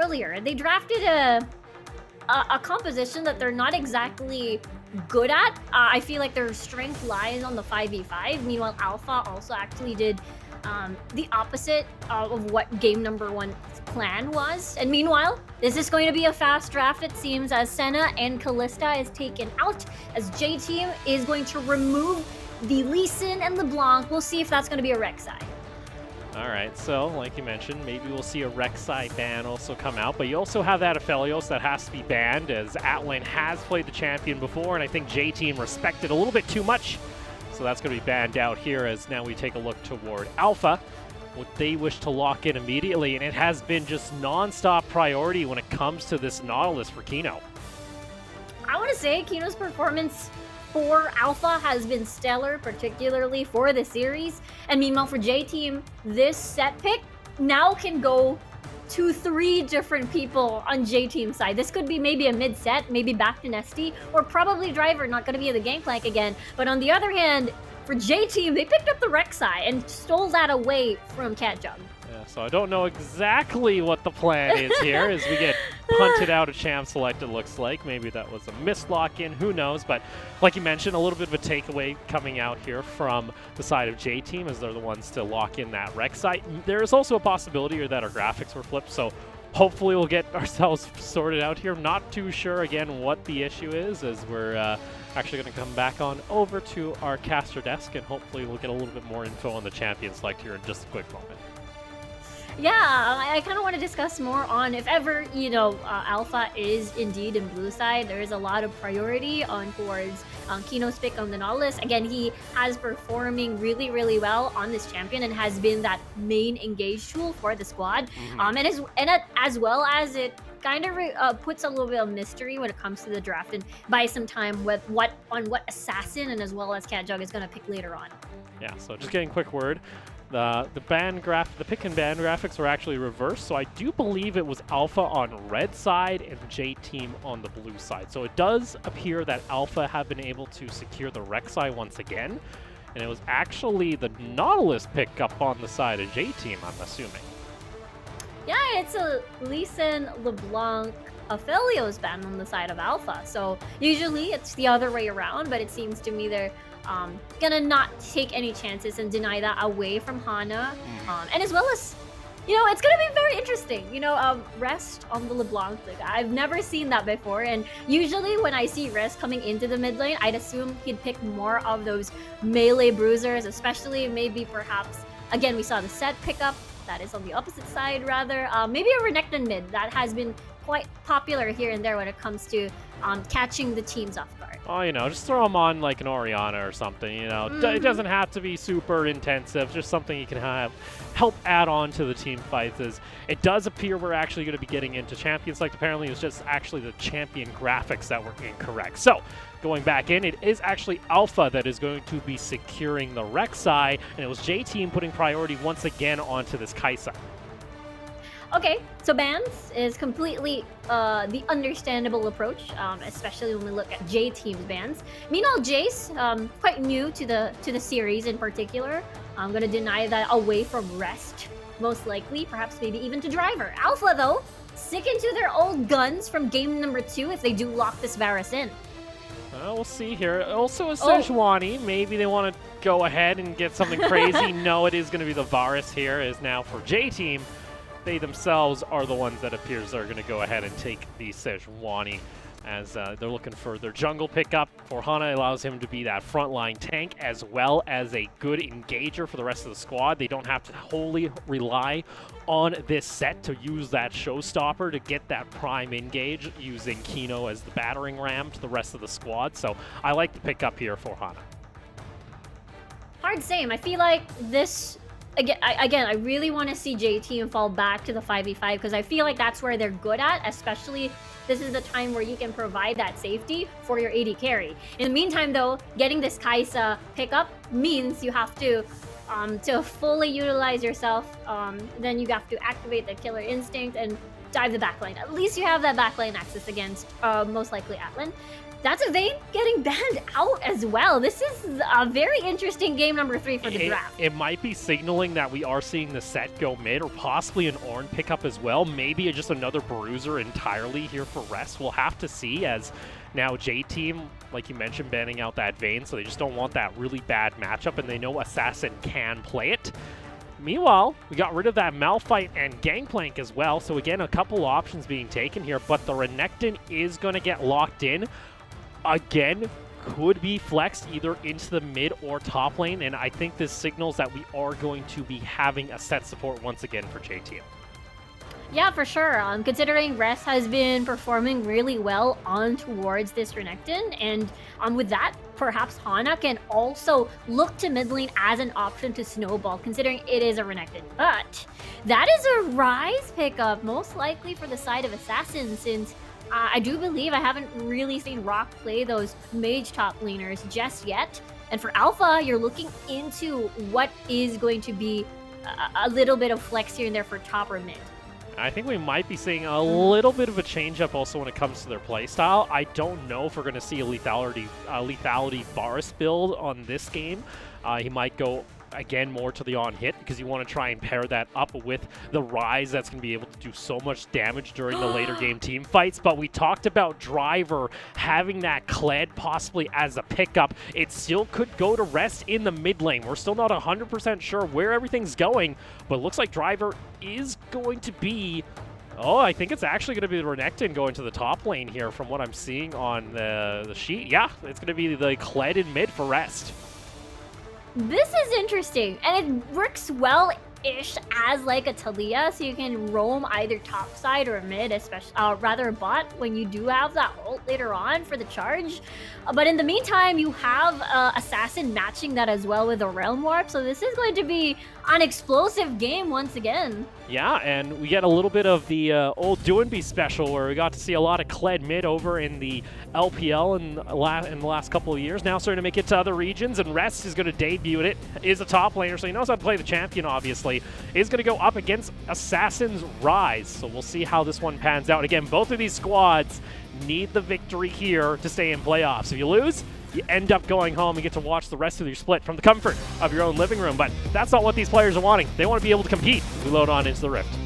earlier, they drafted a composition that they're not exactly good at. I feel like their strength lies on the 5v5. Meanwhile, Alpha also actually did the opposite of what game number one plan was. And meanwhile, this is going to be a fast draft, it seems, as Senna and Callista is taken out, as J-Team is going to remove the Lee Sin and LeBlanc. We'll see if that's going to be a Rek'Sai. All right, so like you mentioned, maybe we'll see a Rek'Sai ban also come out, but you also have that Aphelios that has to be banned, as Atlan has played the champion before, and I think J-Team respected a little bit too much. So that's going to be banned out here, as now we take a look toward Alpha, what they wish to lock in immediately, and it has been just non-stop priority when it comes to this Nautilus for Kino. I want to say Kino's performance for Alpha has been stellar, particularly for the series. And meanwhile, for J-Team, this set pick now can go to 3 different people on J-Team side. This could be maybe a mid-set, maybe back to Nesty, or probably Driver, not going to be in the Gangplank again. But on the other hand, for J-Team, they picked up the Rek'Sai and stole that away from Catjug. Yeah, so I don't know exactly what the plan is here as we get punted out of Champ Select, it looks like. Maybe that was a missed lock-in, who knows. But like you mentioned, a little bit of a takeaway coming out here from the side of J-Team, as they're the ones to lock in that Rek'Sai. There is also a possibility here that our graphics were flipped, so hopefully we'll get ourselves sorted out here. Not too sure, again, what the issue is, as we're actually going to come back on over to our caster desk, and hopefully we'll get a little bit more info on the champion select here in just a quick moment. Yeah, I kind of want to discuss more on if ever, you know, Alpha is indeed in blue side. There is a lot of priority on towards Kino's pick on the Nautilus. Again, he has performing really, really well on this champion and has been that main engage tool for the squad. As well as it kind of puts a little bit of mystery when it comes to the draft and buy some time with what assassin and as well as Catjug is going to pick later on. Yeah, so just getting a quick word. The pick and ban graphics were actually reversed, so I do believe it was Alpha on red side and J-Team on the blue side. So it does appear that Alpha have been able to secure the Rek'Sai once again, and it was actually the Nautilus pick up on the side of J-Team, I'm assuming. Yeah, it's a Lee Sin, LeBlanc, Aphelios ban on the side of Alpha. So usually it's the other way around, but it seems to me they're gonna not take any chances and deny that away from Hana. And as well as, you know, it's gonna be very interesting. You know, Rest on the LeBlanc. Like, I've never seen that before. And usually when I see Rest coming into the mid lane, I'd assume he'd pick more of those melee bruisers, especially maybe perhaps, again, we saw the set pickup. That is on the opposite side, rather. Maybe a Renekton mid that has been quite popular here and there when it comes to catching the teams off guard. Oh, you know, just throw them on like an Orianna or something, you know. It doesn't have to be super intensive, just something you can help add on to the team fights. As it does appear we're actually going to be getting into champions. Like, apparently it was just actually the champion graphics that were incorrect. So, going back in, it is actually Alpha that is going to be securing the Rek'Sai, and it was J-Team putting priority once again onto this Kai'Sa. Okay, so bans is completely the understandable approach, especially when we look at J-Team's bans. Meanwhile, Jace, quite new to the series in particular. I'm gonna deny that away from Rest, most likely, perhaps maybe even to Driver. Alpha, though, sticking to their old guns from game number 2 if they do lock this Varus in. We'll see here. Also a Sejuani. Maybe they want to go ahead and get something crazy. No, it is going to be the Varus here, as now for J-Team, they themselves are the ones that appears are going to go ahead and take the Sejuani, as they're looking for their jungle pickup. For Hana, allows him to be that frontline tank as well as a good engager for the rest of the squad. They don't have to wholly rely on this set to use that showstopper to get that prime engage, using Kino as the battering ram to the rest of the squad. So I like the pickup here for Hana. Hard same. I feel like this... Again, I really want to see J-Team fall back to the 5v5 because I feel like that's where they're good at, especially this is the time where you can provide that safety for your AD carry. In the meantime, though, getting this Kai'Sa pickup means you have to fully utilize yourself, then you have to activate the Killer Instinct and dive the backline. At least you have that backline access against most likely Atlan. that's a Vayne getting banned out as well. This is a very interesting game number 3 for the draft. It might be signaling that we are seeing the set go mid, or possibly an Ornn pickup as well. Maybe just another bruiser entirely here for Rest. We'll have to see, as now J-Team, like you mentioned, banning out that Vayne, so they just don't want that really bad matchup, and they know Assassin can play it. Meanwhile, we got rid of that Malphite and Gangplank as well, so again, a couple options being taken here, but the Renekton is going to get locked in. Again, could be flexed either into the mid or top lane, and I think this signals that we are going to be having a set support once again for J-Team. Yeah, for sure. Considering Rest has been performing really well on towards this Renekton, and with that, perhaps Hana can also look to mid lane as an option to snowball, considering it is a Renekton. But that is a Ryze pickup, most likely for the side of Assassin, since I do believe I haven't really seen Rock play those mage top laners just yet. And for Alpha, you're looking into what is going to be a little bit of flex here and there for top or mid. I think we might be seeing a little bit of a change-up also when it comes to their playstyle. I don't know if we're going to see a lethality Varus build on this game. He might go, again, more to the on-hit, because you want to try and pair that up with the Ryze that's going to be able to do so much damage during the later game team fights. But we talked about Driver having that Kled possibly as a pickup. It still could go to Rest in the mid lane. We're still not 100% sure where everything's going, but it looks like Driver is going to be... Oh, I think it's actually going to be the Renekton going to the top lane here from what I'm seeing on the sheet. Yeah, it's going to be the Kled in mid for Rest. This is interesting, and it works well-ish as like a Talia, so you can roam either top side or mid, especially rather bot when you do have that ult later on for the charge. But in the meantime, you have Assassin matching that as well with a Realm Warp, so this is going to be an explosive game once again. Yeah, and we get a little bit of the old Doinby special where we got to see a lot of Kled mid over in the LPL in the last couple of years. Now starting to make it to other regions, and Rest is going to debut it. Is a top laner, so he knows how to play the champion, obviously. Is going to go up against Assassin's Ryze, so we'll see how this one pans out. Again, both of these squads need the victory here to stay in playoffs. If you lose, you end up going home and get to watch the rest of your split from the comfort of your own living room. But that's not what these players are wanting. They want to be able to compete as we load on into the Rift.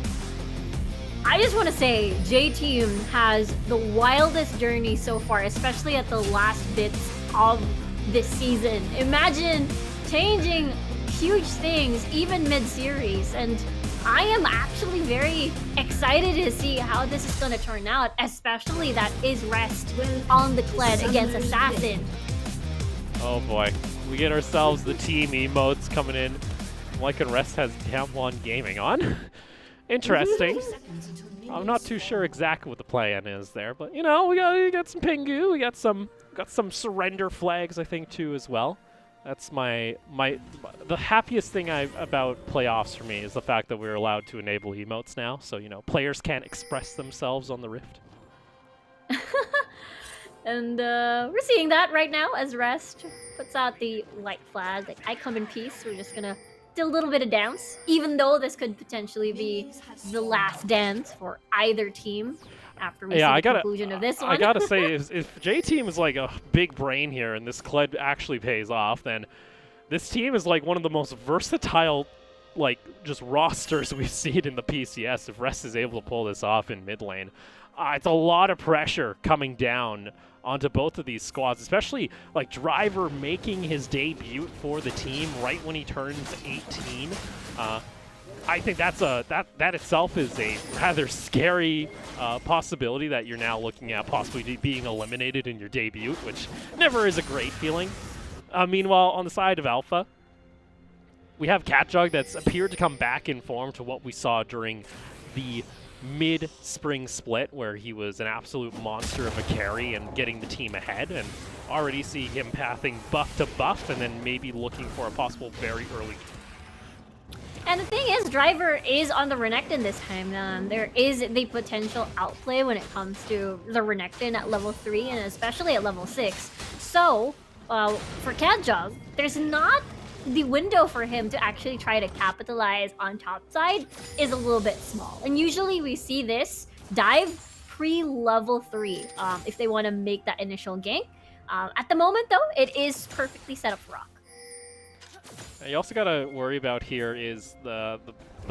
I just want to say J-Team has the wildest journey so far, especially at the last bits of this season. Imagine changing huge things even mid-series, and I am actually very excited to see how this is going to turn out, especially that is Rest on the Kled against Assassin. Oh boy, we get ourselves the team emotes coming in. Like and Rest has Damwon Gaming on. Interesting. I'm not too sure exactly what the plan is there, but you know, we got some Pingu, we got some surrender flags, I think, too, as well. That's the happiest thing about playoffs for me is the fact that we're allowed to enable emotes now, so you know, players can't express themselves on the Rift. And we're seeing that right now as Rest puts out the light flag, like I come in peace. We're just gonna do a little bit of dance, even though this could potentially be the last dance for either team after we see the conclusion of this one. I gotta say, if J-Team is like a big brain here and this Kled actually pays off, then this team is like one of the most versatile, like, just rosters we've seen in the PCS. If Rest is able to pull this off in mid lane, it's a lot of pressure coming down onto both of these squads, especially like Driver making his debut for the team right when he turns 18. I think that itself is a rather scary possibility that you're now looking at possibly being eliminated in your debut, which never is a great feeling. Meanwhile, on the side of Alpha, we have Catjug that's appeared to come back in form to what we saw during the mid-spring split, where he was an absolute monster of a carry and getting the team ahead, and already see him pathing buff to buff and then maybe looking for a possible very early. And the thing is, Driver is on the Renekton this time. There is the potential outplay when it comes to the Renekton at level 3 and especially at level 6. So, for Catjug, there's not the window for him to actually try to capitalize on top side is a little bit small. And usually we see this dive pre-level 3 if they want to make that initial gank. At the moment, though, it is perfectly set up for Rock. You also got to worry about here is the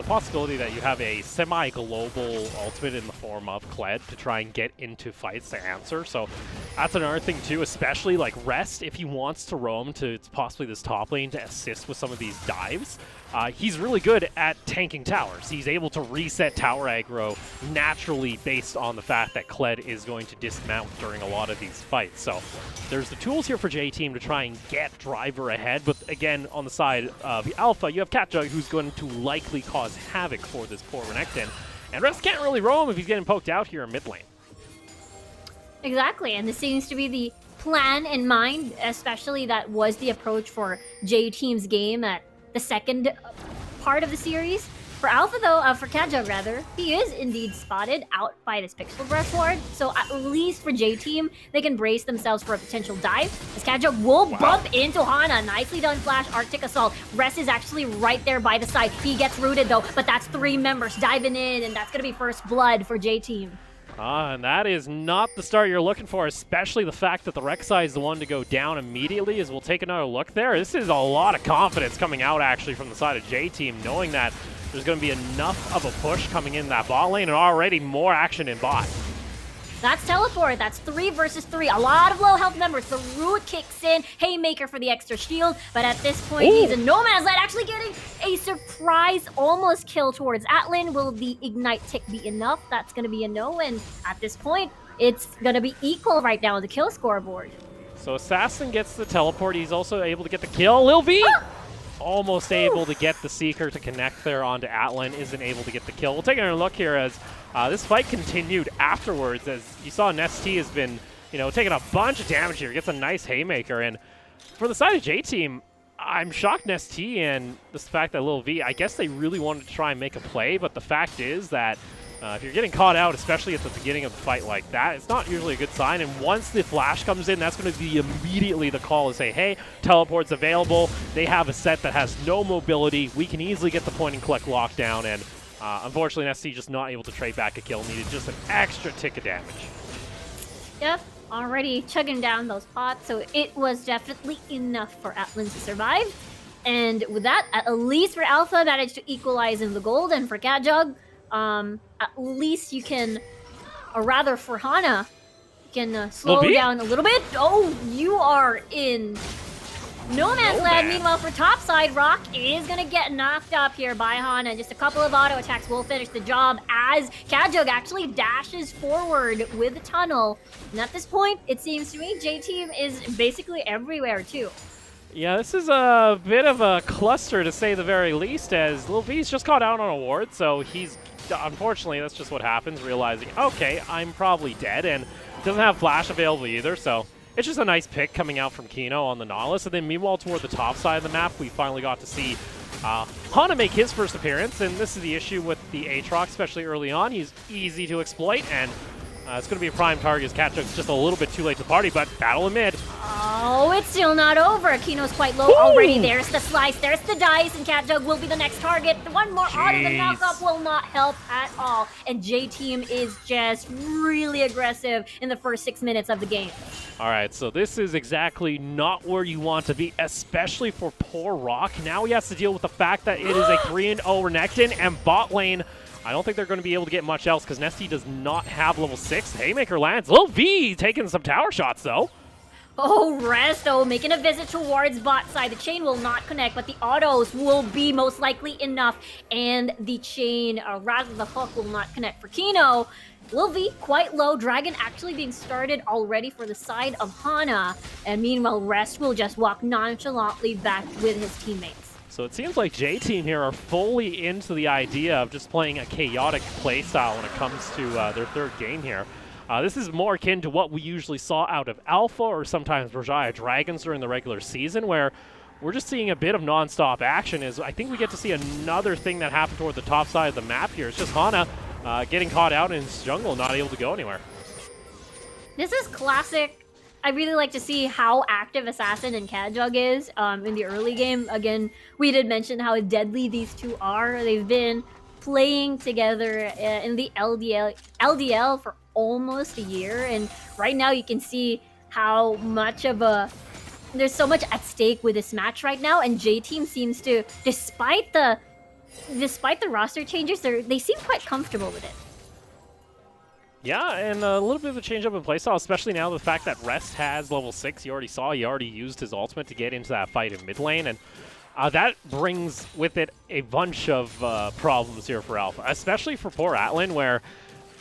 possibility that you have a semi-global ultimate in the form of Kled to try and get into fights to answer. So that's another thing too, especially like Rest, if he wants to roam to possibly this top lane to assist with some of these dives. He's really good at tanking towers. He's able to reset tower aggro naturally based on the fact that Kled is going to dismount during a lot of these fights. So there's the tools here for J-Team to try and get Driver ahead, but again, on the side of the Alpha, you have Catjug, who's going to likely cause havoc for this poor Renekton. And Rest can't really roam if he's getting poked out here in mid lane. Exactly, and this seems to be the plan in mind, especially that was the approach for J-Team's game at the second part of the series. For Alpha, though, for Catjug rather, he is indeed spotted out by this Pixel Brush ward, so at least for J-Team, they can brace themselves for a potential dive, as Catjug will bump into Hana. Nicely done Flash, Arctic Assault. Rest is actually right there by the side. He gets rooted, though, but that's 3 members diving in, and that's going to be first blood for J-Team. And that is not the start you're looking for, especially the fact that the Rek'Sai is the one to go down immediately, as we'll take another look there. This is a lot of confidence coming out, actually, from the side of J-Team, knowing that there's going to be enough of a push coming in that bot lane and already more action in bot. That's teleport. That's 3 versus 3. A lot of low health members. The root kicks in. Haymaker for the extra shield. But at this point, he's in no man's land, actually getting a surprise almost kill towards Atlan. Will the ignite tick be enough? That's going to be a no. And at this point, it's going to be equal right now on the kill scoreboard. So Assassin gets the teleport. He's also able to get the kill. Lil V! Almost able to get the Seeker to connect there onto Atlan, isn't able to get the kill. We'll take another look here as this fight continued afterwards, as you saw Nesty has been, taking a bunch of damage here. Gets a nice Haymaker, and for the side of J-Team, I'm shocked Nesty and the fact that Lil V, I guess they really wanted to try and make a play, but the fact is that if you're getting caught out, especially at the beginning of the fight like that, it's not usually a good sign. And once the flash comes in, that's going to be immediately the call to say, hey, teleport's available. They have a set that has no mobility. We can easily get the point and click lockdown. And unfortunately, SC just not able to trade back a kill. Needed just an extra tick of damage. Yep, already chugging down those pots. So it was definitely enough for Atlan to survive. And with that, at least for Alpha, managed to equalize in the gold. And for Catjug, at least you can, or rather for Hana, you can slow down a little bit. Oh, you are in no man's land. Meanwhile, for topside, Rock is going to get knocked up here by Hana. Just a couple of auto attacks will finish the job as Catjug actually dashes forward with the tunnel. And at this point, it seems to me, J-Team is basically everywhere too. Yeah, this is a bit of a cluster to say the very least, as Lil V's just caught out on a ward, so he's, unfortunately, that's just what happens, realizing, okay, I'm probably dead, and doesn't have flash available either, so it's just a nice pick coming out from Kino on the Nautilus. And then meanwhile, toward the top side of the map, we finally got to see Hana make his first appearance, and this is the issue with the Aatrox, especially early on. He's easy to exploit, and it's going to be a prime target as Catjug's just a little bit too late to the party, but battle in mid. Oh, it's still not over. Kino's quite low already. There's the slice, there's the dice, and Catjug will be the next target. One more auto, the knockup will not help at all. And J-Team is just really aggressive in the first 6 minutes of the game. All right, so this is exactly not where you want to be, especially for poor Rock. Now he has to deal with the fact that it is a 3-0 Renekton, and bot lane, I don't think they're going to be able to get much else because Nesty does not have level 6. Haymaker lands. Lil V taking some tower shots, though. Oh, Resto making a visit towards bot side. The chain will not connect, but the autos will be most likely enough. And the chain, or rather the hook, will not connect for Kino. Lil V quite low. Dragon actually being started already for the side of Hana. And meanwhile, Rest will just walk nonchalantly back with his teammates. So it seems like J-Team here are fully into the idea of just playing a chaotic playstyle when it comes to their third game here. This is more akin to what we usually saw out of Alpha or sometimes Rajaya Dragons during the regular season, where we're just seeing a bit of non-stop action. I think we get to see another thing that happened toward the top side of the map here. It's just Hana getting caught out in his jungle, not able to go anywhere. This is classic. I really like to see how active Assassin and Catjug is in the early game. Again, we did mention how deadly these two are. They've been playing together in the LDL for almost a year, and right now you can see how much of a there's so much at stake with this match right now, and J Team seems to, despite the roster changes, they seem quite comfortable with it. Yeah, and a little bit of a change up in playstyle, especially now the fact that Rest has level 6. You already saw he already used his ultimate to get into that fight in mid lane, and that brings with it a bunch of problems here for Alpha, especially for poor Atlan, where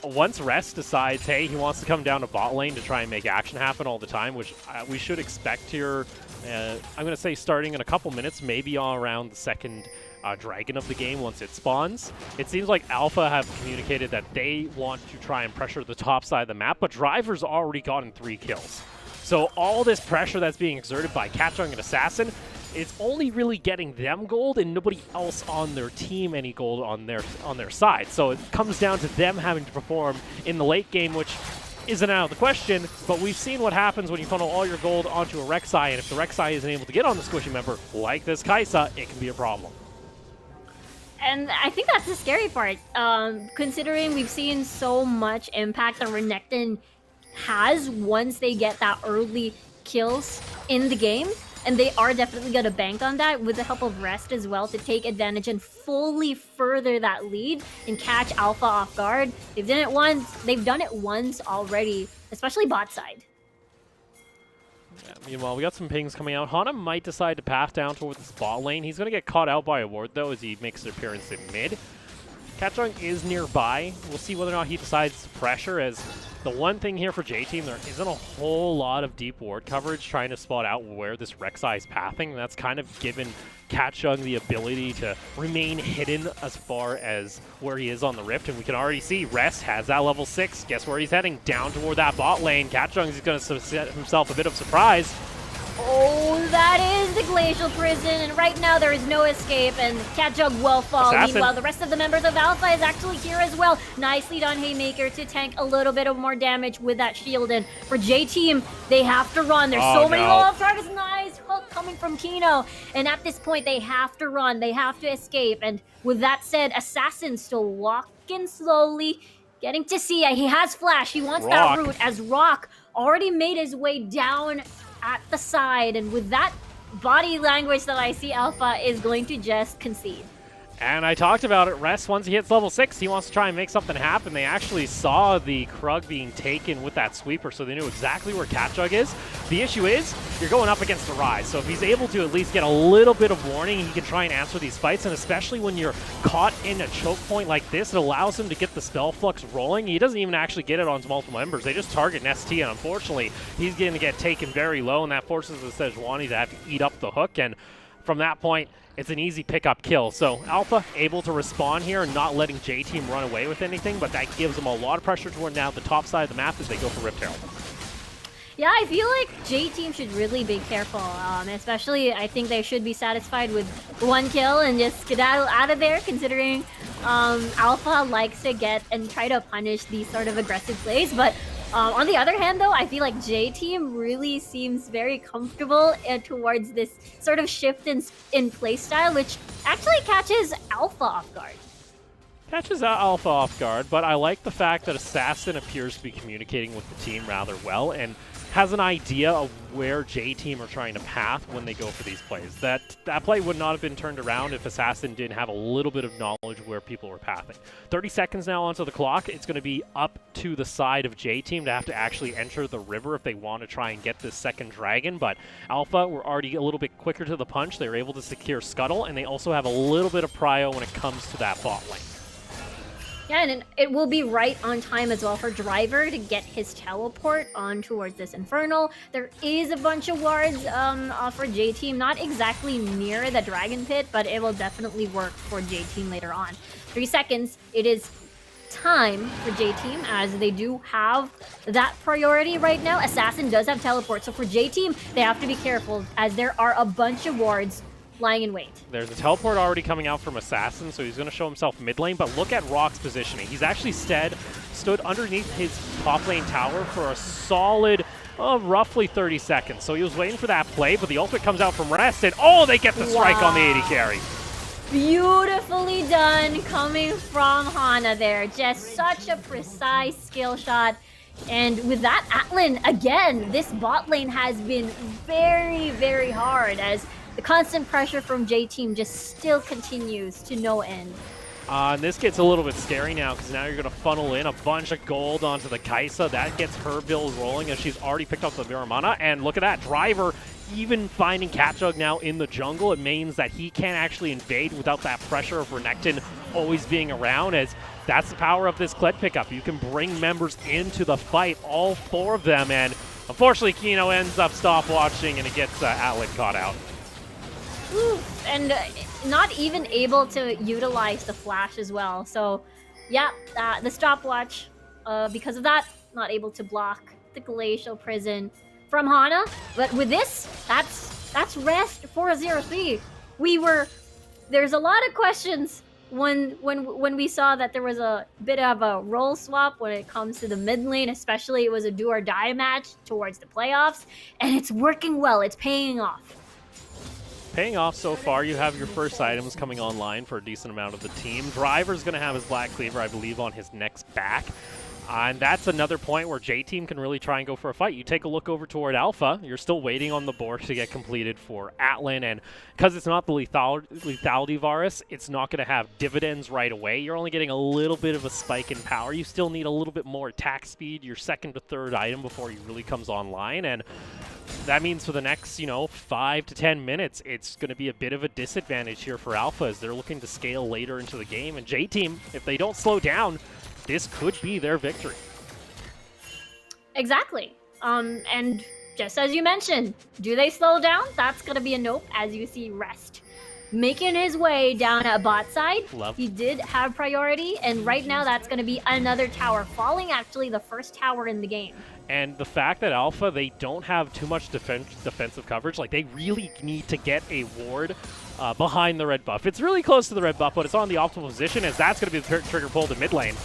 once Rest decides, hey, he wants to come down to bot lane to try and make action happen all the time, which we should expect here, I'm going to say starting in a couple minutes, maybe around the second dragon of the game once it spawns. It seems like Alpha have communicated that they want to try and pressure the top side of the map, but Driver's already gotten 3 kills. So all this pressure that's being exerted by Catchung and Assassin, it's only really getting them gold and nobody else on their team any gold on their side. So it comes down to them having to perform in the late game, which isn't out of the question, but we've seen what happens when you funnel all your gold onto a Rek'Sai, and if the Rek'Sai isn't able to get on the squishy member, like this Kai'Sa, it can be a problem. And I think that's the scary part, considering we've seen so much impact that Renekton has once they get that early kills in the game. And they are definitely going to bank on that with the help of Rest as well to take advantage and fully further that lead and catch Alpha off guard. They've done it once already, especially bot side. Yeah, meanwhile, we got some pings coming out. Hana might decide to path down towards the spot lane. He's going to get caught out by a ward, though, as he makes an appearance in mid. Catchung is nearby. We'll see whether or not he decides to pressure, as the one thing here for J-Team, there isn't a whole lot of deep ward coverage trying to spot out where this Rek'Sai is pathing. That's kind of given Catchung the ability to remain hidden as far as where he is on the Rift, and we can already see Rest has that level 6. Guess where he's heading? Down toward that bot lane. Catchung is going to set himself a bit of surprise. Oh, that is the Glacial Prison, and right now there is no escape, and Catchung will fall. Assassin. Meanwhile, the rest of the members of Alpha is actually here as well. Nicely done, Haymaker, to tank a little bit of more damage with that shield, and for J-Team, they have to run. There's so many wall targets. Nice hook coming from Kino, and at this point, they have to run. They have to escape, and with that said, Assassin still walking slowly, getting to see. He has flash. He wants that route, as Rock already made his way down at the side, and with that body language that I see, Alpha is going to just concede. And I talked about it, Rest, once he hits level 6, he wants to try and make something happen. They actually saw the Krug being taken with that sweeper, so they knew exactly where Catchug is. The issue is, you're going up against the Rise, so if he's able to at least get a little bit of warning, he can try and answer these fights, and especially when you're caught in a choke point like this, it allows him to get the spell flux rolling. He doesn't even actually get it on multiple members. They just target an ST, and unfortunately, he's going to get taken very low, and that forces the Sejuani to have to eat up the hook, and from that point, it's an easy pickup kill. So Alpha able to respond here and not letting J-Team run away with anything, but that gives them a lot of pressure toward now the top side of the map as they go for Rift Herald. Yeah, I feel like J-Team should really be careful, especially I think they should be satisfied with 1 kill and just skedaddle out of there, considering Alpha likes to get and try to punish these sort of aggressive plays, but on the other hand, though, I feel like J-Team really seems very comfortable towards this sort of shift in playstyle, which actually catches Alpha off guard. Catches Alpha off guard, but I like the fact that Assassin appears to be communicating with the team rather well and has an idea of where J-Team are trying to path when they go for these plays. That play would not have been turned around if Assassin didn't have a little bit of knowledge where people were pathing. 30 seconds now onto the clock. It's going to be up to the side of J-Team to have to actually enter the river if they want to try and get this second dragon, but Alpha were already a little bit quicker to the punch. They were able to secure Scuttle, and they also have a little bit of prio when it comes to that bot lane. Yeah, and it will be right on time as well for Driver to get his teleport on towards this Infernal. There is a bunch of wards for J-Team, not exactly near the Dragon Pit, but it will definitely work for J-Team later on. 3 seconds, it is time for J-Team, as they do have that priority right now. Assassin does have teleport, so for J-Team, they have to be careful, as there are a bunch of wards lying in wait. There's a teleport already coming out from Assassin, so he's going to show himself mid lane, but look at Rock's positioning. He's actually stood underneath his top lane tower for a solid roughly 30 seconds. So he was waiting for that play, but the ultimate comes out from Rest, and oh, they get the strike on the AD carry. Beautifully done coming from Hana there. Just such a precise skill shot. And with that, Atlan, again, this bot lane has been very, very hard as the constant pressure from J-Team just still continues to no end. And this gets a little bit scary now because now you're going to funnel in a bunch of gold onto the Kaisa. That gets her build rolling as she's already picked up the Viramana. And look at that, Driver even finding Catjug now in the jungle. It means that he can't actually invade without that pressure of Renekton always being around, as that's the power of this Kled pickup. You can bring members into the fight, all 4 of them, and unfortunately Kino ends up stopwatching and it gets Atlan caught out. Oof, and not even able to utilize the flash as well. So, yeah, the stopwatch, because of that, not able to block the Glacial Prison from Hana. But with this, that's rest 4-0-3. There's a lot of questions when we saw that there was a bit of a role swap when it comes to the mid lane, especially it was a do or die match towards the playoffs, and it's working well. It's paying off. Paying off so far. You have your first items coming online for a decent amount of the team. Driver's going to have his Black Cleaver, I believe, on his next back. And that's another point where J-Team can really try and go for a fight. You take a look over toward Alpha. You're still waiting on the Bork to get completed for Atlan. And because it's not the lethality Varus, it's not going to have dividends right away. You're only getting a little bit of a spike in power. You still need a little bit more attack speed, your second to third item before he really comes online. And that means for the next, 5 to 10 minutes, it's going to be a bit of a disadvantage here for Alpha as they're looking to scale later into the game. And J-Team, if they don't slow down, this could be their victory. Exactly. And just as you mentioned, do they slow down? That's going to be a nope, as you see Rest making his way down at bot side. He did have priority, and right now that's going to be another tower, falling actually the first tower in the game. And the fact that Alpha, they don't have too much defensive coverage, like they really need to get a ward behind the red buff. It's really close to the red buff, but it's on the optimal position, as that's going to be the trigger pull to mid lane.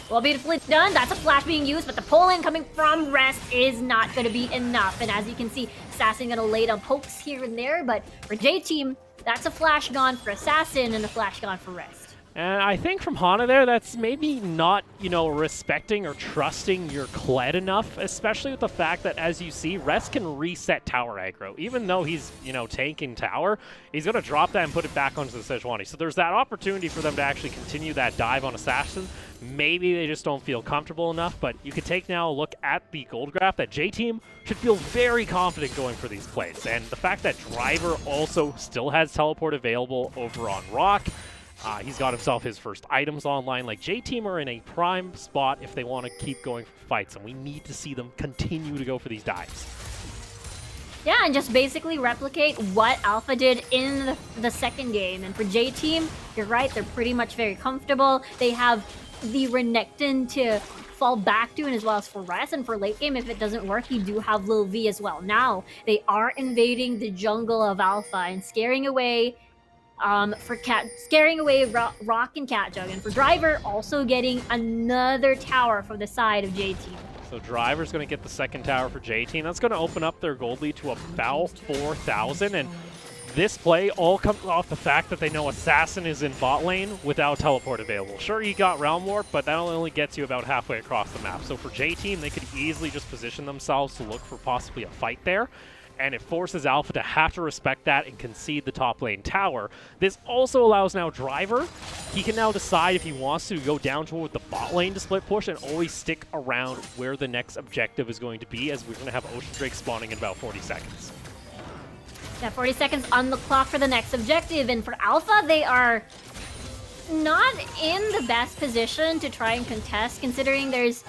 Well, beautifully done. That's a flash being used, but the pull-in coming from Rest is not going to be enough. And as you can see, Assassin going to lay down pokes here and there, but for J-Team, that's a flash gone for Assassin and a flash gone for Rest. And I think from Hana there, that's maybe not, respecting or trusting your Kled enough, especially with the fact that, as you see, Rest can reset tower aggro. Even though he's, tanking tower, he's going to drop that and put it back onto the Sejuani. So there's that opportunity for them to actually continue that dive on Assassin. Maybe they just don't feel comfortable enough, but you could take now a look at the gold graph that J-Team should feel very confident going for these plays. And the fact that Driver also still has teleport available over on Rock, he's got himself his first items online. Like, J-Team are in a prime spot if they want to keep going for fights, and we need to see them continue to go for these dives. Yeah, and just basically replicate what Alpha did in the second game. And for J-Team, you're right, they're pretty much very comfortable. They have the Renekton to fall back to, and as well as for Rest. And for late game, if it doesn't work, you do have Lil V as well. Now, they are invading the jungle of Alpha and scaring away Rock and Catjug, and for Driver also getting another tower from the side of J-Team. So Driver's going to get the second tower for J-Team. That's going to open up their gold lead to about 4,000, and this play all comes off the fact that they know Assassin is in bot lane without teleport available. Sure, you got Realm Warp, but that only gets you about halfway across the map. So for J-Team, they could easily just position themselves to look for possibly a fight there. And it forces Alpha to have to respect that and concede the top lane tower. This also allows now Driver, he can now decide if he wants to go down toward the bot lane to split push and always stick around where the next objective is going to be, as we're going to have Ocean Drake spawning in about 40 seconds. Yeah, 40 seconds on the clock for the next objective, and for Alpha, they are not in the best position to try and contest, considering there's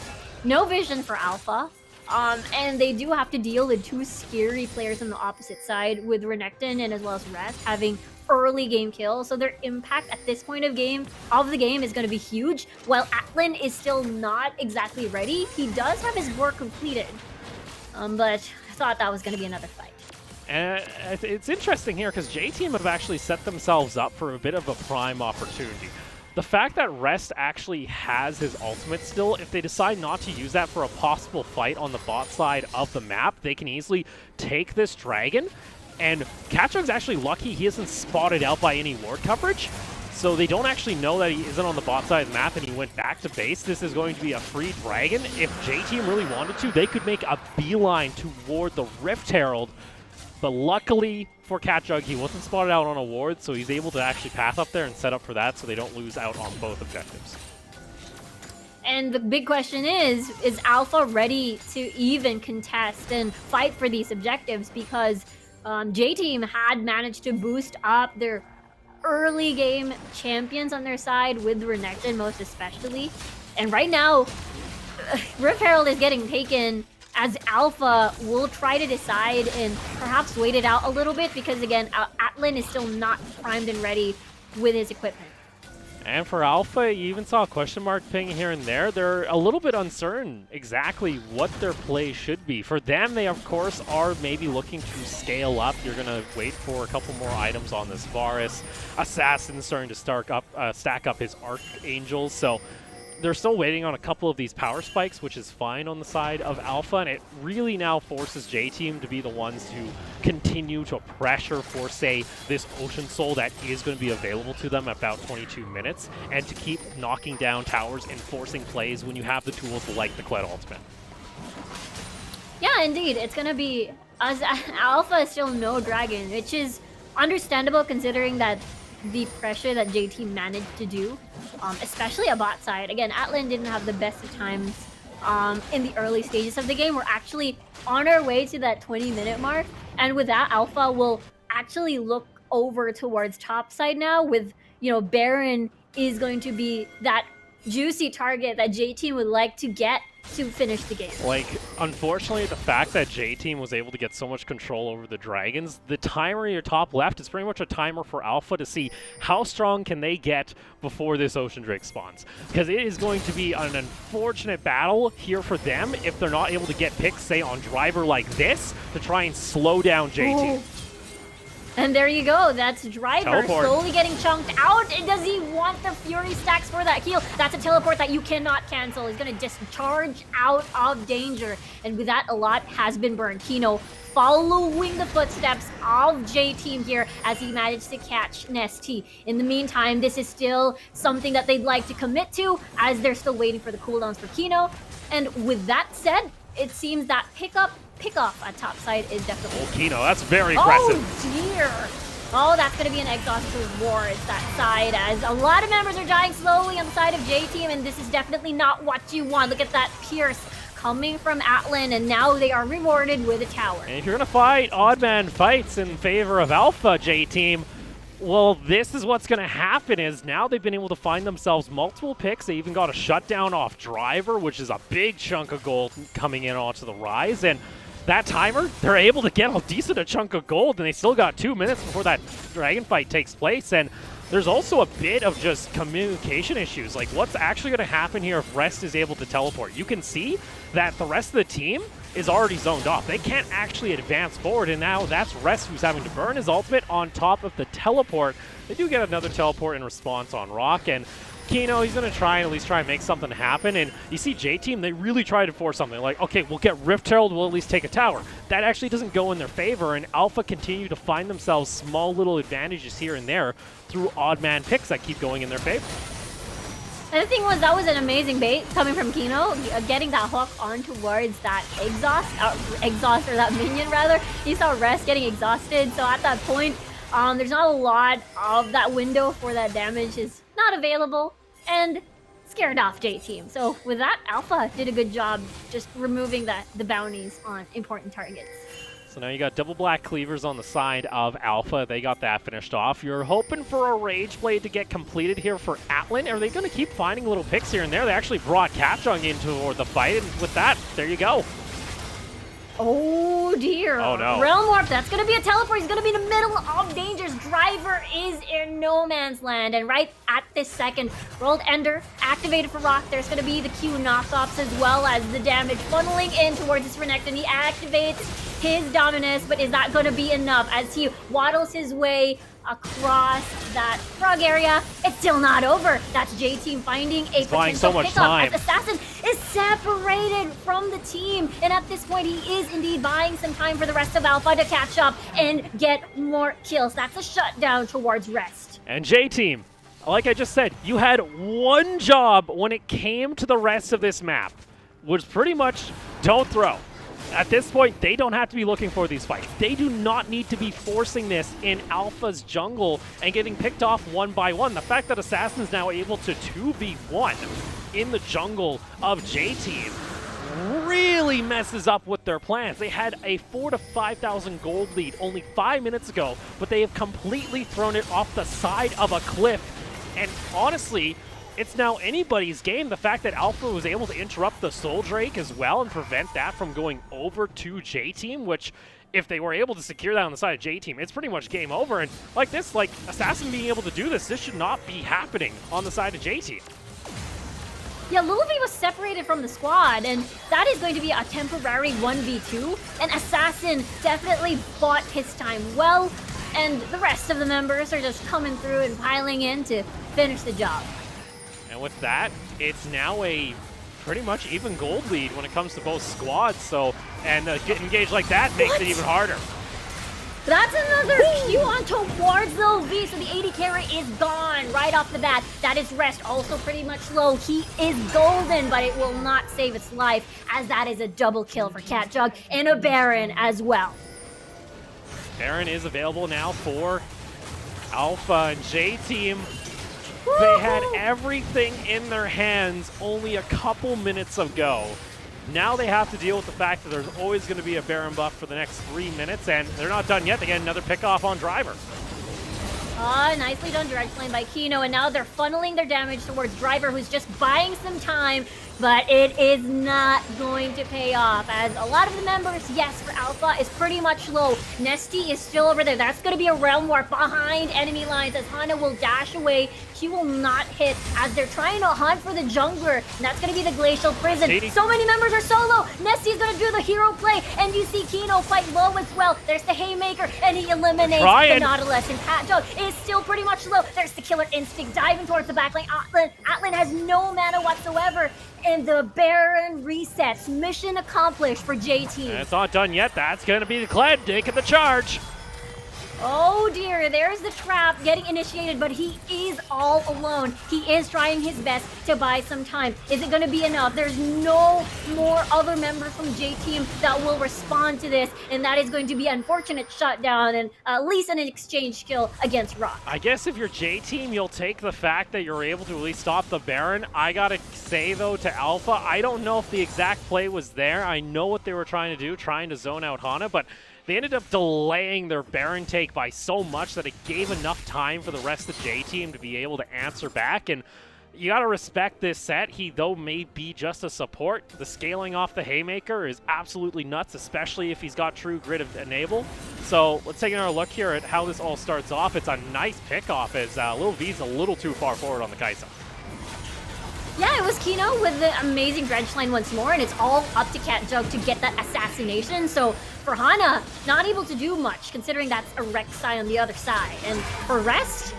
no vision for Alpha. And they do have to deal with two scary players on the opposite side, with Renekton and as well as Rest having early game kills. So their impact at this point of the game is going to be huge. While Atlan is still not exactly ready, he does have his work completed. But I thought that was going to be another fight. And it's interesting here because J-Team have actually set themselves up for a bit of a prime opportunity. The fact that Rest actually has his ultimate still, if they decide not to use that for a possible fight on the bot side of the map, they can easily take this dragon And Catchug's actually lucky he isn't spotted out by any ward coverage. So they don't actually know that he isn't on the bot side of the map and he went back to base. This is going to be a free dragon. If J-Team really wanted to, they could make a beeline toward the Rift Herald. But luckily for Catchug, he wasn't spotted out on a ward, so he's able to actually path up there and set up for that so they don't lose out on both objectives. And the big question is Alpha ready to even contest and fight for these objectives? Because J-Team had managed to boost up their early game champions on their side with Renekton most especially. And right now, Rift Herald is getting taken as Alpha will try to decide and perhaps wait it out a little bit because again, Atlan is still not primed and ready with his equipment. And for Alpha, you even saw a question mark ping here and there. They're a little bit uncertain exactly what their play should be. For them, they of course are maybe looking to scale up. You're going to wait for a couple more items on this Varus. Assassin's starting to stack up his Archangels. So they're still waiting on a couple of these power spikes, which is fine on the side of Alpha, and it really now forces J-Team to be the ones to continue to pressure for, say, this Ocean Soul that is going to be available to them at about 22 minutes, and to keep knocking down towers and forcing plays when you have the tools like the Kled ultimate. Yeah, indeed. It's going to be, as Alpha is still no dragon, which is understandable considering that the pressure that J-Team managed to do, especially a bot side. Again, Atlan didn't have the best of times in the early stages of the game. We're actually on our way to that 20-minute mark, and with that, Alpha will actually look over towards top side now with, you know, Baron is going to be that juicy target that J-Team would like to get to finish the game. Like, unfortunately, the fact that J-Team was able to get so much control over the Dragons, the timer in your top left is pretty much a timer for Alpha to see how strong can they get before this Ocean Drake spawns. Because it is going to be an unfortunate battle here for them if they're not able to get picks, say, on Driver like this to try and slow down J-Team. Ooh. And there you go, that's Driver Teleport. slowly getting chunked out. And does he want the Fury stacks for that heal? That's a teleport that you cannot cancel. He's gonna discharge out of danger. And with that, a lot has been burned. Kino following the footsteps of J-Team here as he managed to catch Nesty. In the meantime, this is still something that they'd like to commit to as they're still waiting for the cooldowns for Kino. And with that said, it seems that pick-off at top side is definitely... Oh, Kino, that's very aggressive. Oh, dear. Oh, that's going to be an exhaust towards that side as a lot of members are dying slowly on the side of J-Team, and this is definitely not what you want. Look at that Pierce coming from Atlan, and now they are rewarded with a tower. And if you're going to fight odd man fights in favor of Alpha J-Team, well, this is what's going to happen is now they've been able to find themselves multiple picks. They even got a shutdown off Driver, which is a big chunk of gold coming in onto the Rise. And that timer, they're able to get a decent chunk of gold, and they still got 2 minutes before that dragon fight takes place. And there's also a bit of just communication issues. Like, what's actually going to happen here if Rest is able to teleport? You can see that the rest of the team is already zoned off. They can't actually advance forward, and now that's Rest who's having to burn his ultimate on top of the teleport. They do get another teleport in response on Rock, and Kino, he's going to try and at least try and make something happen. And you see J-Team, they really try to force something. Like, okay, we'll get Rift Herald, we'll at least take a tower. That actually doesn't go in their favor, and Alpha continue to find themselves small little advantages here and there through odd man picks that keep going in their favor. And the thing was, that was an amazing bait coming from Kino, getting that hook on towards that exhaust, or that minion rather. You saw Rest getting exhausted, so at that point, there's not a lot of that window for that damage is not available, and scared off J-Team. So with that, Alpha did a good job just removing the bounties on important targets. So now you got double black cleavers on the side of Alpha. They got that finished off. You're hoping for a Rage Blade to get completed here for Atlan. Are they going to keep finding little picks here and there? They actually brought Catchung in toward the fight, and with that, there you go. Oh dear. Oh no. Realm Warp, that's going to be a teleport. He's going to be in the middle of dangers. Driver is in no man's land. And right at this second, World Ender activated for Rock. There's going to be the Q knockoffs as well as the damage funneling in towards this Renekton. He activates his dominance, but is that going to be enough as he waddles his way across that frog area? It's still not over. That's J-Team finding a buying so potential much pickup time. as Assassin is separated from the team. And at this point, he is indeed buying some time for the rest of Alpha to catch up and get more kills. That's a shutdown towards Rest. And J-Team, like I just said, you had one job when it came to the rest of this map, was pretty much don't throw. At this point, they don't have to be looking for these fights. They do not need to be forcing this in Alpha's jungle and getting picked off one by one. The fact that Assassin's now able to 2v1 in the jungle of J-Team really messes up with their plans. They had a 4,000 to 5,000 gold lead only 5 minutes ago, but they have completely thrown it off the side of a cliff. And honestly, it's now anybody's game. The fact that Alpha was able to interrupt the Soul Drake as well and prevent that from going over to J-Team, which if they were able to secure that on the side of J-Team, it's pretty much game over. And like this, like Assassin being able to do this should not be happening on the side of J-Team. Yeah, Lullaby was separated from the squad, and that is going to be a temporary 1v2, and Assassin definitely bought his time well, and the rest of the members are just coming through and piling in to finish the job. And with that, it's now a pretty much even gold lead when it comes to both squads. So, and getting engaged like that makes it even harder. That's another Q on towards Lil V, so the 80 carry is gone right off the bat. That is Rest, also pretty much low. He is golden, but it will not save its life, as that is a double kill for Cat Jug and a Baron as well. Baron is available now for Alpha and J-Team. They had everything in their hands only a couple minutes ago. Now they have to deal with the fact that there's always going to be a Baron buff for the next 3 minutes, and they're not done yet. They get another pickoff on Driver. Nicely done direct lane by Kino, and now they're funneling their damage towards Driver, who's just buying some time, but it is not going to pay off, as a lot of the members, yes, for Alpha is pretty much low. Nesty is still over there. That's going to be a realm warp behind enemy lines, as Hana will dash away. She will not hit, as they're trying to hunt for the jungler, and that's going to be the Glacial Prison. So many members are solo. Nesty's going to do the hero play, and you see Kino quite low as well. There's the Haymaker, and he eliminates the Nautilus, and Cat Jug is still pretty much low. There's the Killer Instinct diving towards the back lane. Atlan has no mana whatsoever, and the Baron resets. Mission accomplished for J-Team. It's not done yet. That's going to be the Kled taking the charge. Oh dear, there's the trap getting initiated, but he is all alone. He is trying his best to buy some time. Is it going to be enough? There's no more other members from J-Team that will respond to this, and that is going to be an unfortunate shutdown and at least an exchange kill against Rock. I guess if you're J-Team, you'll take the fact that you're able to at least stop the Baron. I gotta say, though, to Alpha, I don't know if the exact play was there. I know what they were trying to do, trying to zone out Hana, but they ended up delaying their Baron take by so much that it gave enough time for the rest of J-Team to be able to answer back. And you got to respect this set. He, though, may be just a support. The scaling off the Haymaker is absolutely nuts, especially if he's got true grid of enable. So let's take another look here at how this all starts off. It's a nice pickoff as Lil V's a little too far forward on the Kaisa. Yeah, it was Kino with the amazing drench line once more, and it's all up to Cat Jug to get that assassination. So for Hana, not able to do much, considering that's a Rek'Sai on the other side. And for Rest,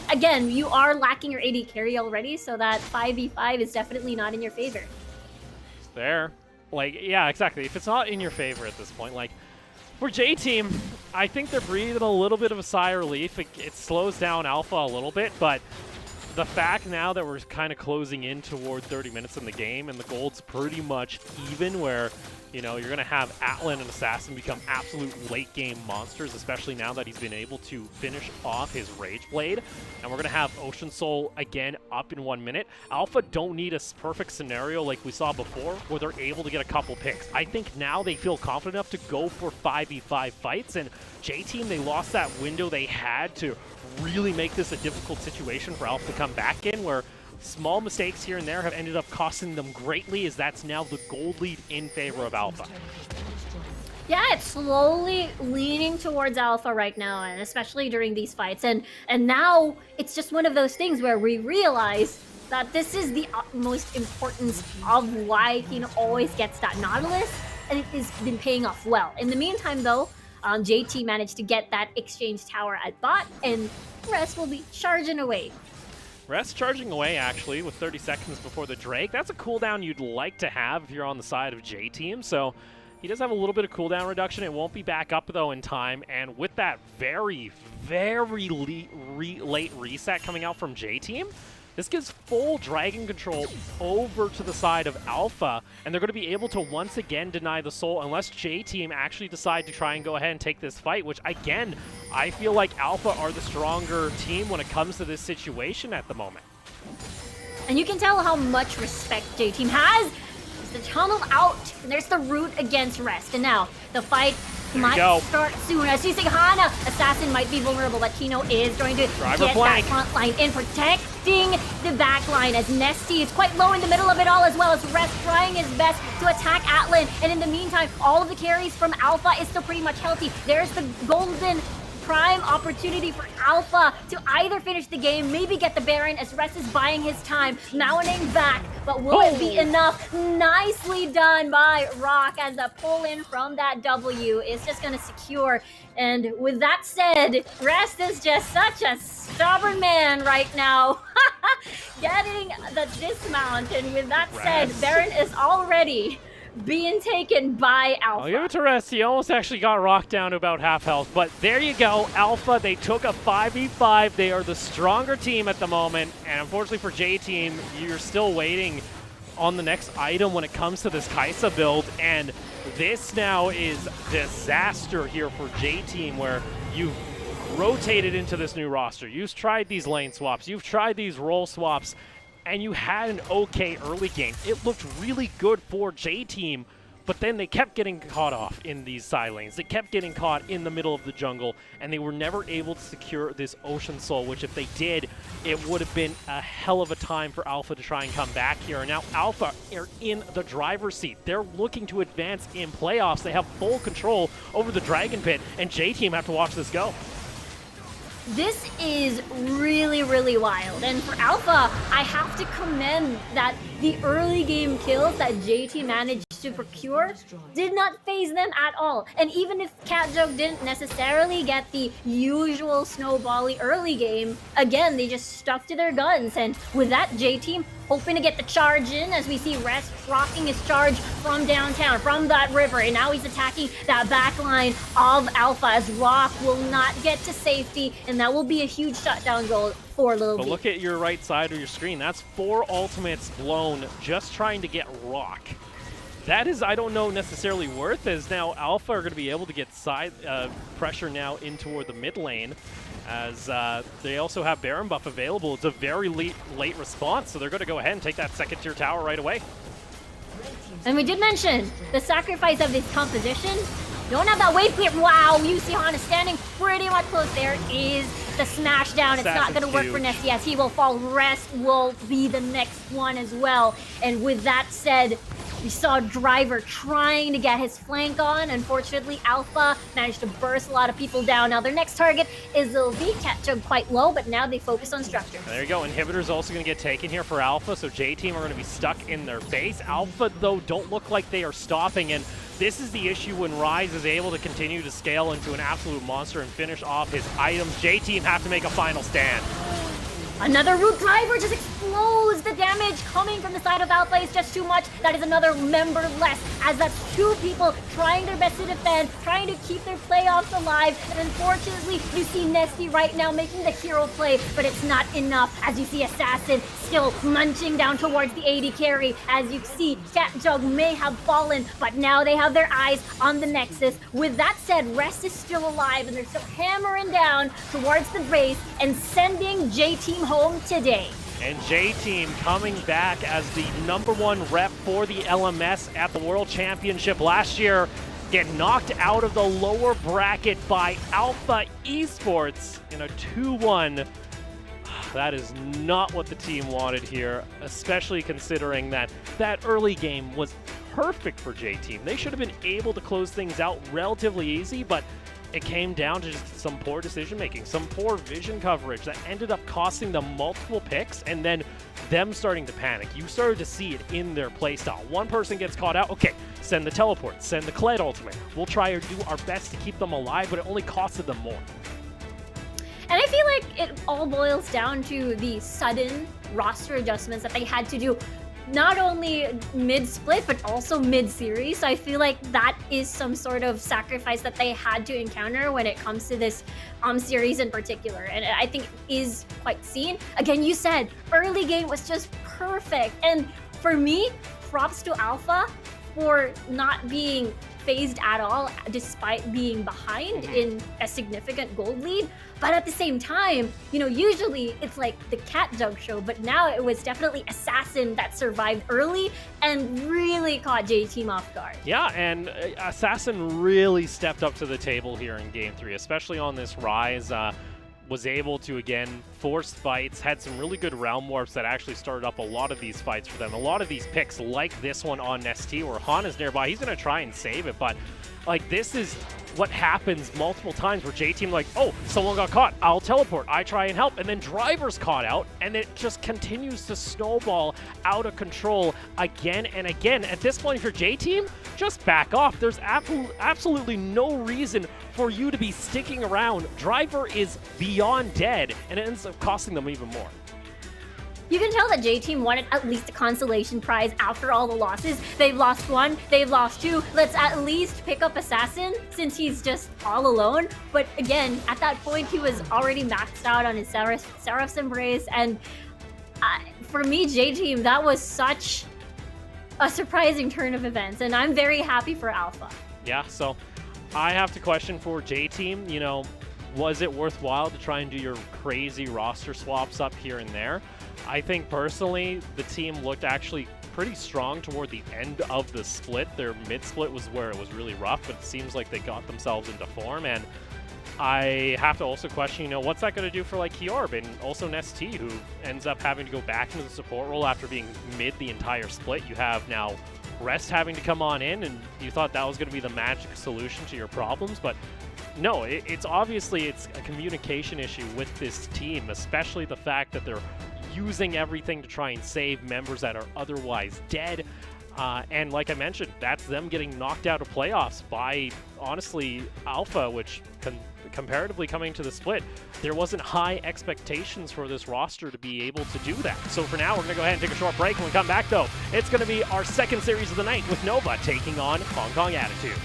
again, you are lacking your AD carry already, so that 5v5 is definitely not in your favor. It's there. Like, yeah, exactly. If it's not in your favor at this point, like, for J-Team, I think they're breathing a little bit of a sigh of relief. It slows down Alpha a little bit, but the fact now that we're kind of closing in toward 30 minutes in the game and the gold's pretty much even, where, you know, you're going to have Atlan and Assassin become absolute late game monsters, especially now that he's been able to finish off his Rage Blade. And we're going to have Ocean Soul again up in 1 minute. Alpha don't need a perfect scenario like we saw before where they're able to get a couple picks. I think now they feel confident enough to go for 5v5 fights, and J-Team, they lost that window they had to really make this a difficult situation for Alpha to come back in, where small mistakes here and there have ended up costing them greatly, as that's now the gold lead in favor of Alpha. Yeah, it's slowly leaning towards Alpha right now, and especially during these fights. And now it's just one of those things where we realize that this is the utmost importance of why Kino always gets that Nautilus. and it has been paying off well. In the meantime, though, JT managed to get that exchange tower at bot, and Rest will be charging away. Rest charging away, actually, with 30 seconds before the Drake. That's a cooldown you'd like to have if you're on the side of J-Team, so he does have a little bit of cooldown reduction. It won't be back up, though, in time, and with that very, very late reset coming out from J-Team, this gives full Dragon control over to the side of Alpha, and they're going to be able to once again deny the soul unless J-Team actually decide to try and go ahead and take this fight, which, again, I feel like Alpha are the stronger team when it comes to this situation at the moment. And you can tell how much respect J-Team has. There's the tunnel out, and there's the root against Rest. And now, the fight might start soon. As you see, Hana, Assassin might be vulnerable, but Kino is going to get that front line in, protecting the back line as Nesty is quite low in the middle of it all, as well as Rest trying his best to attack Atlan. And in the meantime, all of the carries from Alpha is still pretty much healthy. There's the golden prime opportunity for Alpha to either finish the game, maybe get the Baron as Rest is buying his time. Mauning back, but will it be enough? Nicely done by Rock, as the pull in from that W is just going to secure. And with that said, Rest is just such a stubborn man right now. Getting the dismount, and with that said, Baron is already being taken by Alpha. I'll give it to Rest. He almost actually got Rock down to about half health, but there you go. Alpha, they took a 5v5. They are the stronger team at the moment, and unfortunately for J-Team, you're still waiting on the next item when it comes to this Kai'Sa build, and this now is disaster here for J-Team, where you've rotated into this new roster. You've tried these lane swaps. You've tried these role swaps, and you had an okay early game. It looked really good for J-Team, but then they kept getting caught off in these side lanes. They kept getting caught in the middle of the jungle, and they were never able to secure this Ocean Soul, which if they did, it would have been a hell of a time for Alpha to try and come back here. And now Alpha are in the driver's seat. They're looking to advance in playoffs. They have full control over the Dragon Pit, and J-Team have to watch this go. This is really, really wild. And for Alpha, I have to commend that the early game kills that JT managed to procure did not phase them at all. And even if CatJug didn't necessarily get the usual snowbally early game, again, they just stuck to their guns. And with that, J-Team hoping to get the charge in, as we see Rest rocking his charge from downtown, from that river, and now he's attacking that back line of Alpha, as Rock will not get to safety, and that will be a huge shutdown goal for Lil B. But look at your right side of your screen. That's 4 ultimates blown just trying to get Rock. That is, I don't know, necessarily worth, as now Alpha are going to be able to get side pressure now in toward the mid lane, as they also have Baron buff available. It's a very late response, so they're going to go ahead and take that second tier tower right away. And we did mention the sacrifice of this composition. Don't have that wave clear. Wow, you see Hana standing pretty much close. There is the smash down. It's not going to work for Nessie, as he will fall. Rest will be the next one as well. And with that said, we saw Driver trying to get his flank on. Unfortunately, Alpha managed to burst a lot of people down. Now their next target is Lil B. CatJug quite low, but now they focus on structure. There you go. Inhibitor's also going to get taken here for Alpha, so J-Team are going to be stuck in their base. Alpha, though, don't look like they are stopping, and this is the issue when Rise is able to continue to scale into an absolute monster and finish off his items. J-Team have to make a final stand. Another root driver just explodes. The damage coming from the side of Alpha is just too much. That is another member less, as that's 2 people trying their best to defend, trying to keep their playoffs alive. And unfortunately, you see Nesty right now making the hero play, but it's not enough, as you see Assassin still munching down towards the AD carry. As you see, CatJug may have fallen, but now they have their eyes on the Nexus. With that said, Rest is still alive, and they're still hammering down towards the base and sending J-Team home today. And J-Team coming back as the #1 rep for the LMS at the World Championship last year, get knocked out of the lower bracket by Alpha Esports in a 2-1. That is not what the team wanted here, especially considering that that early game was perfect for J-Team. They should have been able to close things out relatively easy, but it came down to just some poor decision-making, some poor vision coverage that ended up costing them multiple picks, and then them starting to panic. You started to see it in their playstyle. One person gets caught out, okay, send the teleport, send the Kled ultimate. We'll try to do our best to keep them alive, but it only costed them more. And I feel like it all boils down to the sudden roster adjustments that they had to do, not only mid-split, but also mid-series. So I feel like that is some sort of sacrifice that they had to encounter when it comes to this series in particular. And I think it is quite seen. Again, you said early game was just perfect. And for me, props to Alpha for not being phased at all despite being behind in a significant gold lead. But at the same time, you know, usually it's like the cat jug show, but now it was definitely Assassin that survived early and really caught J-Team off guard. Yeah, and Assassin really stepped up to the table here in Game 3, especially on this Rise. Was able to, again, force fights, had some really good realm warps that actually started up a lot of these fights for them. A lot of these picks, like this one on Nestea, where Han is nearby, he's going to try and save it, but like this is what happens multiple times where J-Team like, oh, someone got caught, I'll teleport, I try and help, and then Driver's caught out, and it just continues to snowball out of control again and again. At this point, if you're J-Team, just back off. There's absolutely no reason for you to be sticking around. Driver is beyond dead, and it ends up costing them even more. You can tell that J-Team wanted at least a consolation prize after all the losses. They've lost one, they've lost two. Let's at least pick up Assassin since he's just all alone. But again, at that point, he was already maxed out on his Seraph's Embrace. And for me, J-Team, that was such a surprising turn of events. And I'm very happy for Alpha. Yeah, so I have to question for J-Team, you know, was it worthwhile to try and do your crazy roster swaps up here and there? I think personally, the team looked actually pretty strong toward the end of the split. Their mid-split was where it was really rough, but it seems like they got themselves into form. And I have to also question, you know, what's that going to do for like Kiorb and also Nestea, who ends up having to go back into the support role after being mid the entire split. You have now Rest having to come on in, and you thought that was going to be the magic solution to your problems, but no, it's obviously it's a communication issue with this team, especially the fact that they're using everything to try and save members that are otherwise dead. And like I mentioned, that's them getting knocked out of playoffs by, honestly, Alpha, which comparatively coming to the split, there wasn't high expectations for this roster to be able to do that. So for now, we're going to go ahead and take a short break. When we come back, though, it's going to be our second series of the night with Nova taking on Hong Kong Attitude.